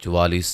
44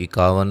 51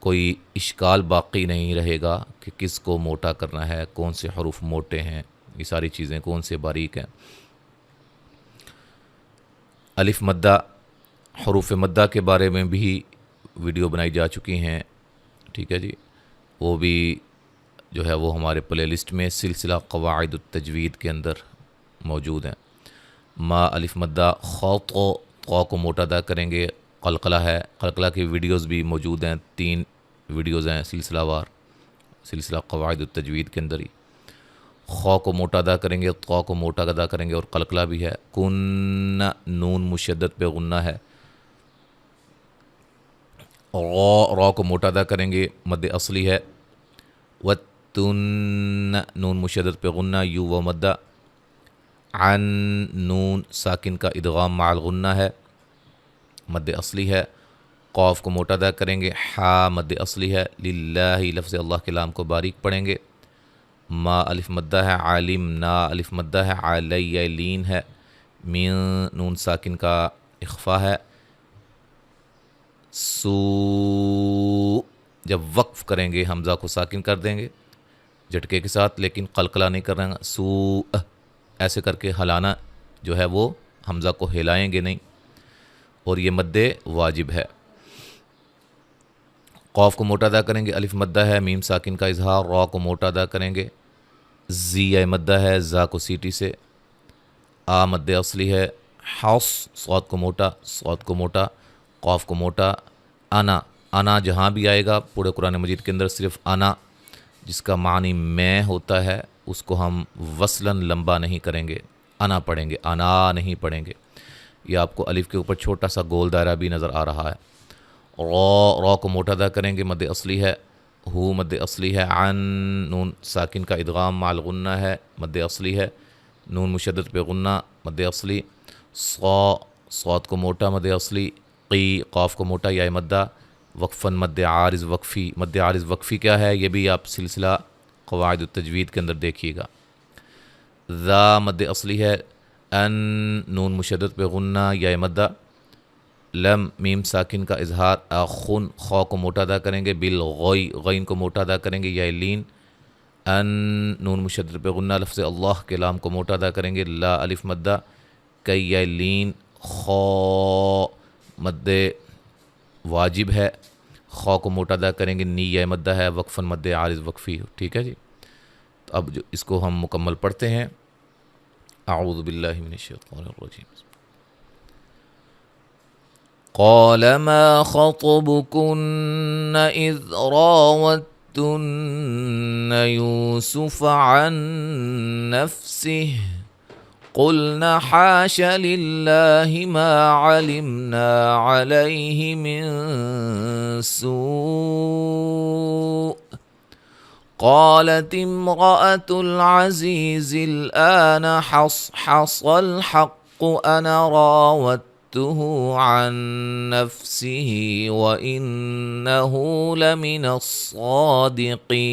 کوئی اشکال باقی نہیں رہے گا کہ کس کو موٹا کرنا ہے، کون سے حروف موٹے ہیں، یہ ساری چیزیں کون سے باریک ہیں۔ الف مدہ، حروف مدہ کے بارے میں بھی ویڈیو بنائی جا چکی ہیں، ٹھیک ہے جی، وہ بھی جو ہے وہ ہمارے پلے لسٹ میں سلسلہ قواعد التجوید کے اندر موجود ہیں۔ ما الف مدہ، خو کو موٹا ادا کریں گے، قلقلہ ہے، قلقلہ کی ویڈیوز بھی موجود ہیں، 3 ویڈیوز ہیں سلسلہ وار، سلسلہ قواعد التجوید کے اندر ہی۔ خو کو موٹا ادا کریں گے، طا کو موٹا ادا کریں گے، اور قلقلہ بھی ہے۔ کن، نون مشدد پہ غنہ ہے۔ را کو موٹا ادا کریں گے، مد اصلی ہے۔ وتن، نون مشدد پہ غنہ، یو و مدہ۔ عن، نون ساکن کا ادغام مع الغنہ ہے، مد اصلی ہے۔ قاف کو موٹا ادا کریں گے، حا مد اصلی ہے۔ للہ، لفظ اللہ کے لام کو باریک پڑھیں گے۔ ما الف مدہ ہے، عالم، نا الف مدہ ہے، علی لین ہے۔ من، نون ساکن کا اخفا ہے۔ سو، جب وقف کریں گے حمزہ کو ساکن کر دیں گے جھٹکے کے ساتھ، لیکن قلقلہ نہیں کر رہے ہیں۔ سو، ایسے کر کے ہلانا جو ہے وہ حمزہ کو ہلائیں گے نہیں، اور یہ مد واجب ہے۔ قاف کو موٹا ادا کریں گے، الف مدہ ہے، میم ساکن کا اظہار۔ را کو موٹا ادا کریں گے، زی مدہ ہے، زا کو سیٹی سے۔ آ مد اصلی ہے۔ حوص، صاد کو موٹا، صاد کو موٹا، قاف کو موٹا۔ انا، انا جہاں بھی آئے گا پورے قرآن مجید کے اندر صرف انا جس کا معنی میں ہوتا ہے اس کو ہم وصلاً لمبا نہیں کریں گے، انا پڑھیں گے، انا نہیں پڑھیں گے۔ یہ آپ کو الف کے اوپر چھوٹا سا گول دائرہ بھی نظر آ رہا ہے۔ را کو موٹا ادا کریں گے، مد اصلی ہے۔ ہو مد اصلی ہے۔ عن، نون ساکن کا ادغام مع الغنہ ہے، مد اصلی ہے۔ نون مشدد پہ غنہ، مد اصلی۔ صاد کو موٹا، مد اصلی۔ قی، قاف کو موٹا، یا مدہ۔ وقفاً مد عارض وقفی، مد عارض وقفی کیا ہے یہ بھی آپ سلسلہ قواعد التجوید کے اندر دیکھیے گا۔ ذا مد اصلی ہے۔ ان، نون مشدد پہ غنہ، یا مدہ۔ لم، میم ساکن کا اظہار۔ اخن، خو کو موٹا ادا کریں گے، بالغی، غین کو موٹا ادا کریں گے، یا لین۔ ان، نون مشدد پہ غنہ، لفظ اللہ کے لام کو موٹا ادا کریں گے، لا الف مدہ۔ کئی، یا لین۔ خو، مد واجب ہے، خو کو موٹا ادا کریں گے، نی یا مدہ ہے، وقفاً مد عارض وقفی، ٹھیک ہے جی۔ تو اب جو اس کو ہم مکمل پڑھتے ہیں۔ اعوذ باللہ من الشیطان الرجیم۔ قال ما خطبكن إذ راوتن يوسف عن نفسه قلنا حاش لله ما علمنا عليه من سوء قالت امرأة العزيز الآن حصحص الحق أنا راودته عن نفسه وإنه لمن الصادقين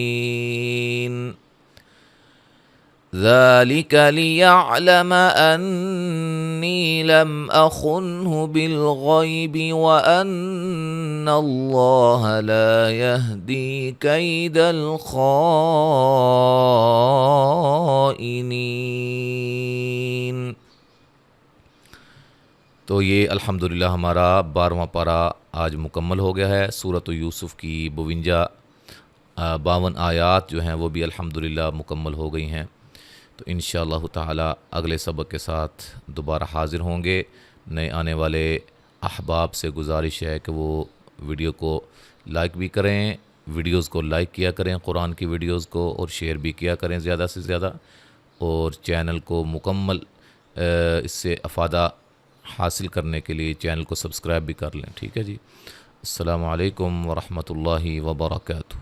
ذلك ليعلم أني لم أخنه بالغيب وأن الله لا يهدي كيد الخائنين۔ تو یہ الحمدللہ ہمارا 12واں پارہ آج مکمل ہو گیا ہے۔ سورۃ یوسف کی 52 آیات جو ہیں وہ بھی الحمدللہ مکمل ہو گئی ہیں۔ تو انشاءاللہ تعالی اگلے سبق کے ساتھ دوبارہ حاضر ہوں گے۔ نئے آنے والے احباب سے گزارش ہے کہ وہ ویڈیو کو لائک بھی کریں، ویڈیوز کو لائک کیا کریں، قرآن کی ویڈیوز کو، اور شیئر بھی کیا کریں زیادہ سے زیادہ، اور چینل کو مکمل اس سے افادہ حاصل کرنے کے لیے چینل کو سبسکرائب بھی کر لیں، ٹھیک ہے جی۔ السلام علیکم ورحمۃ اللہ وبرکاتہ۔